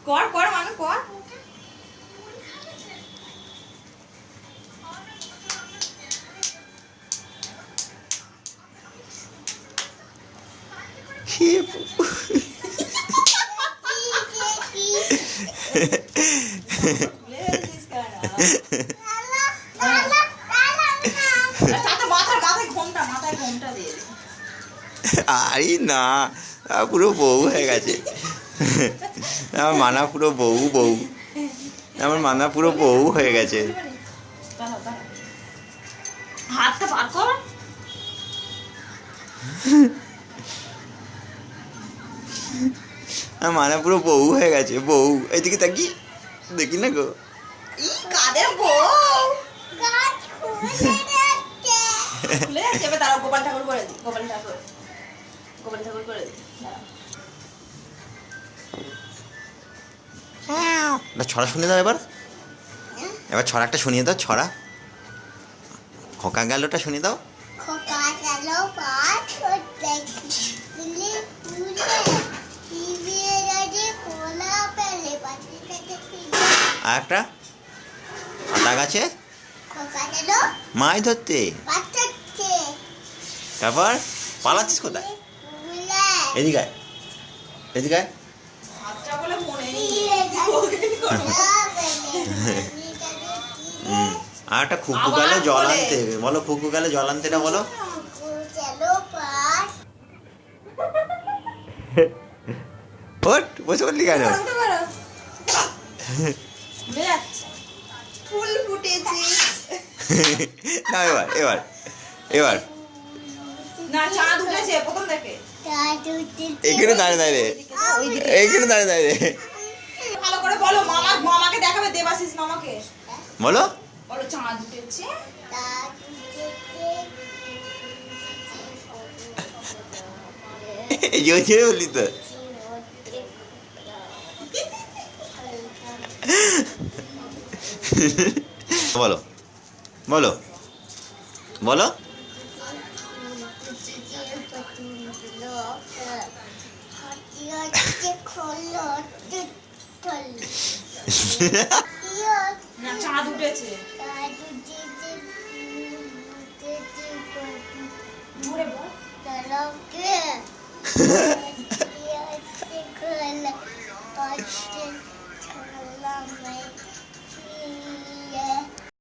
কর কর মানে কর। আরে না, পুরো বউ হয়ে গেছে আমার মানা, পুরো বউ বউ, আমার মানা পুরো বউ হয়ে গেছে। হাতটা বার কর। আমার মানা পুরো বউ হয়ে গেছে, বউ। এইদিকে তাকি দেখি না গো, ই কাদের বউ, গাছ খুলে যাচ্ছে, খুলে যাচ্ছে। এবার দাঁড়াও, গোপাল ঠাকুর করে দিই, গোপাল ঠাকুর, গোপাল ঠাকুর করে দিই। ছড়া শুনে দাও এবার, এবার ছড়া একটা শুনিয়ে দাও, ছড়া খোকা গেলটা শুনিয়ে দাও। খোকা গেল পাঠ করতে, ফুলে ফুলে টিভির আগে কোলা পেলে বাচ্চাটাকে ফিরে। আর একটা আতা গাছে খোকা গেল মাছ ধরতে, বাচ্চাকে তারপর পালাচ্ছিস কোথায়? ফুলে এদিকে আয়, এদিকে আয়। হাতটা বলে মনে নেই। আর একটা খুকু গেলে জল আনতে, বলো খুকু গেলে জল আনতেটা বলো। চলো পাঠ ওঠ, বসে বললি কেন? ফুল ফুটেছে না এবার এবার এবার না, চাঁদ উঠেছে প্রথম থেকে। এইখানে দাঁড়িয়ে দাঁড়িয়ে, এইখানে দাঁড়িয়ে দাঁড়িয়ে ভালো করে বলো, মামা মামাকে দেখাবে, দেবাশিস মামাকে বলো। বলো চাঁদ উঠেছে। জোরে জোরে বললি তো। বলো বলো বলো। না, চাঁদ উঠেছে। জোরে বল।